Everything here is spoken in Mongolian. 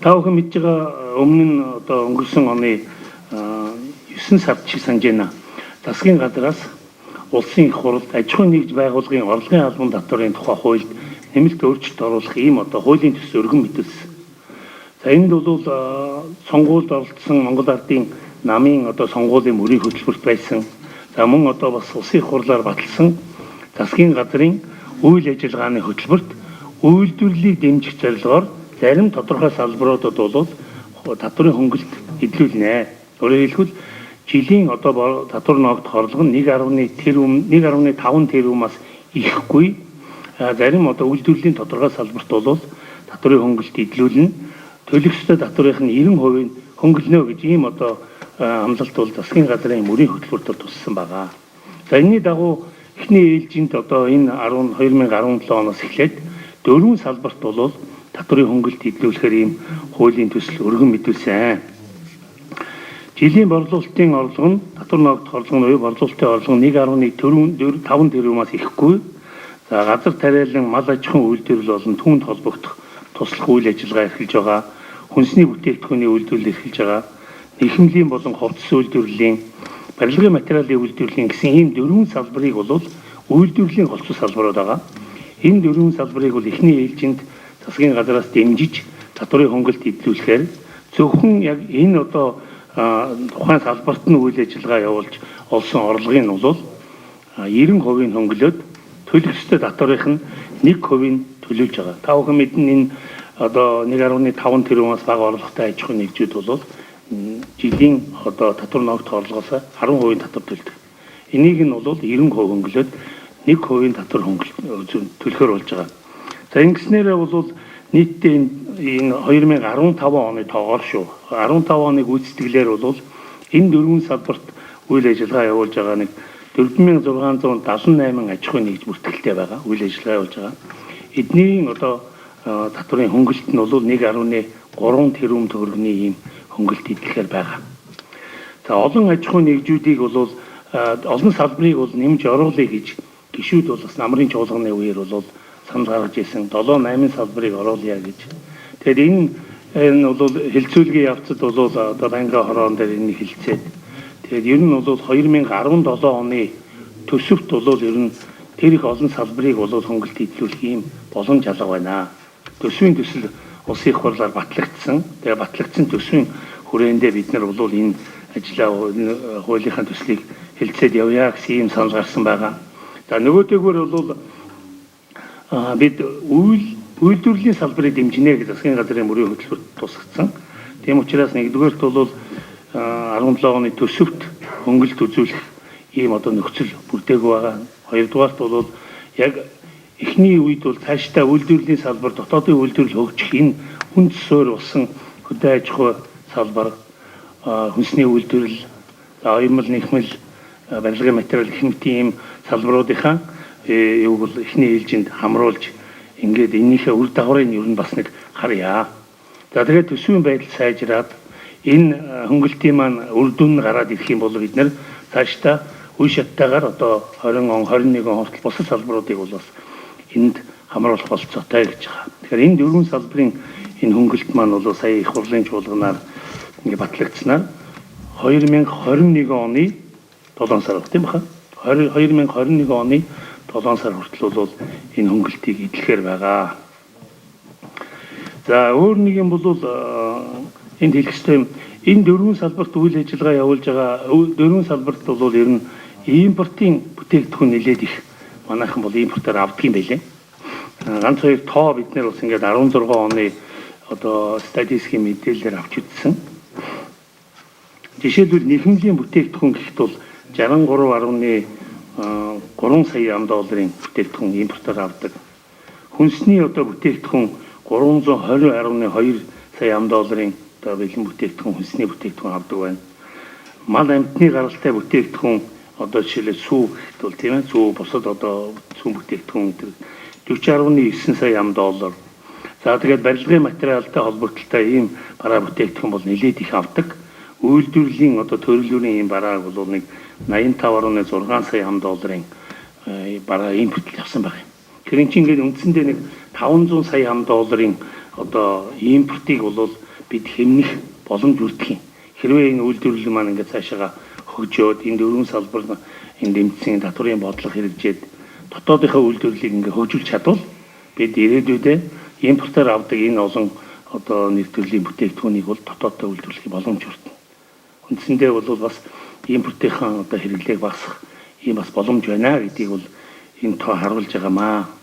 Та бүхэн мэдж байгаа өмнө нь одоо өнгөрсөн оны 9 сард чиг санаж байна. Засгийн газраас улсын их хурлд аж ахуйн нэгж байгууллагын орлогын албан татварын тухай хуульд нэмэлт өөрчлөлт оруулах ийм одоо хуулийн төсөл өргөн мэдүүлсэн. За энд бол сонгуульд оролцсон Монгол Ардын намын одоо сонгуулийн мөрийн хөтөлбөрт байсан. За мөн одоо бас улсын их хурлаар баталсан засгийн газрын үйл ажиллагааны хөтөлбөрт үйлдвэрлэлийг дэмжих зорилгоор зарим тодорхой салбаруудад бол татварын хөнгөлөлт эдлүүлнэ. Өөрөөр хэлбэл жилийн одоо татвар ногдох орлого нь 1.5 тэрбумаас ихэхгүй. Зарим одоо үйлдвэрлэлийн тодорхой салбарт бол татварын хөнгөлөлт эдлүүлнэ. Төлөх ёстой татварын 90% хөнгөлнө гэж ийм одоо амлалт бол засгийн газрын мөрийн хөтөлбөртөд туссан байгаа. За энэний дагуу эхний ээлжинд одоо энэ 2017 оноос эхлээд 4 салбарт бол татварын хөнгөлөлт эдлүүлэхээр ийм хуулийн төсөл өргөн мэдүүлсэн. Жилийн борлуулалтын орлого нь татвар ногдох орлого нь борлуулалтын орлого 1.5 тэрбумаас ихэхгүй. За газар тариалан мал аж ахуйн үйлдвэрлэл болон түүнд холбогдох туслах үйл ажиллагаа эрхэлж байгаа. Хүнсний бүтээгдэхүүний үйлдвэрлэл эрхэлж байгаа. Нэхэмлийн болон хувцас үйлдвэрлэлийн, барилгын материалын үйлдвэрлэлийн гэсэн ийм 4 салбарыг бол үйлдвэрлэлийн голцоо салбарууд байгаа. Энэ 4 салбарыг бол эхний ээлжинд засгийн газраас дэмжиж татварын хөнгөлөлт эдлүүлэхээр зөвхөн яг энэ одоо тухайн салбарт нь үйл ажиллагаа явуулж олсон орлогын нь бол 90% хөнгөлөөд төлөх ёстой татварын нь 1% төлөвлөж байгаа. Та бүхэн мэднэ энэ одоо 1.5 тэрбумаас бага орлоготой аж ахуйн нэгжүүд бол жилийн одоо татвар ногдох орлогоос 10% татвар төлдөг. Энийг нь бол 90% хөнгөлөөд 1% татвар төлөхөр болж байгаа. За ингэснээрээ бол нийтдээ энэ 2015 оны тоогоор шүү. 15 оны гүйцэтгэлээр бол энэ 4 салбарт үйл ажиллагаа явуулж байгаа нэг 4678 аж ахуйн нэгж бүртгэлтэй байгаа. Үйл ажиллагаа явуулж байгаа. Эдний одоо татварын хөнгөлөлт нь бол 1.3 тэрбум төгрөгийн ийм хөнгөлөлт эдлэхээр байгаа. За олон аж ахуйн нэгжүүдийг бол олон салбарыг бол нэмж оруулъя гэж гишүүд бол бас намрын чуулганы үеэр бол санал гаргаж ирсэн 7-8 салбарыг оруулъя гэж. Тэгэхээр энэ бол хилцүүлгийн явцад бол одоо банкны хороон дээр энэ хилцээд тэгээд ер нь бол 2017 оны төсөвт бол ер нь тэр их олон салбарыг бол хөнгөлөлт эдлүүлэх ийм боломж алга байна. Төсвийн төсөл улсын их хурлаар батлагдсан. Тэгээд батлагдсан төсвийн хүрээндээ бид нар бол энэ ажлаа хуулийнхаа төслийг хилцээд явъя гэсэн ийм санал гарсан байгаа. За нөгөөтэйгөр бол бид үйлдвэрлэлийн салбарыг дэмжинэ гэж засгийн газрын мөрийн хөтөлбөрт тусгацсан. Тийм учраас нэгдүгээрт бол 17 оны төсөвт хөнгөлөлт үзүүлэх ийм одоо нөхцөл бүрдээгүй байгаа. Хоёрдугаарт бол яг эхний үед бол цаашдаа үйлдвэрлэлийн салбар дотоодын үйлдвэрлэл хөгжих энэ хүнд суурь болсон хөдөө аж ахуй салбар, хүнсний үйлдвэрлэл, оюмл нэхмэл, барилгын материал гэх мэт ийм салбаруудынхаа юу бол эхний ээлжинд хамруулж ингээд энэнийхээ үр дагаврыг ер нь бас нэг харъя. За тэгээд төсвийн байдал сайжраад энэ хөнгөлтийн маань үр дүн гараад ирэх юм бол бид нэр цаашдаа үе шаттайгаар одоо 20 он 21 он хүртэл бусад салбаруудыг бол бас энд хамруулах болцоотой гэж байгаа. Тэгэхээр энэ 4 салбарын энэ хөнгөлт маань бол сая их хурлын чуулганаар ингээд батлагдсанаар 2021 оны 7 сар тийм баха. 2021 оны 7 сар хүртэл бол энэ хөнгөлтийг эдлэхээр байгаа. За өөр нэг юм бол энд хэлэх ёстой юм. Энэ 4 салбарт үйл ажиллагаа явуулж байгаа 4 салбарт бол ер нь импортын бүтээгдэхүүн нэлээд их манайхан бол импортоор авдаг юм байлээ. Ганц хоёр тоо бид нэр бас ингээд 16 оны одоо статистикийн мэдээлэлээр авч үзсэн. Жишээлбэл нэхэмлийн бүтээгдэхүүн гэхэд бол 63.3 сая $3 бүтээгдэхүүн импортоор авдаг. Хүнсний одоо бүтээгдэхүүн 320.2 сая $3 одоо бэлэн бүтээгдэхүүн хүнсний бүтээгдэхүүн авдаг байна. Мал амьтны гаралтай бүтээгдэхүүн одоо жишээлбэл сүү гэхэд бол тийм ээ сүү бусад одоо сүү бүтээгдэхүүн 40.9 сая $. За тэгээд барилгын материалтай холбогдолтой ийм бараа бүтээгдэхүүн бол нэлээд их авдаг. Үйлдвэрлэлийн одоо төрөлүүрийн ийм бараа бол нэг 85.6 сая $-ын бараа импорт явсан байна. Тэр чинь ингээд үндсэндээ нэг 500 сая $-ын одоо импортыг бол бид хэмнэх боломж үлдэх юм. Хэрвээ энэ үйлдвэрлэл маань ингээд цаашаа хөгжөөд энэ дөрвөн салбар энэ дэмжсэн татврын бодлого хэрэгжээд дотоодынхаа үйлдвэрлэлийг ингээд хөгжүүлж чадвал бид ирээдүйдээ импортоор авдаг энэ олон одоо нэг төрлийн бүтээгдэхүүнийг бол дотооддоо үйлдвэрлэх боломж өртнө. Үндсэндээ бол бас импортынхаа одоо хэрэглээг багасгах ийм бас боломж байна гэдгийг бол энэ тоо харуулж байгаамаа.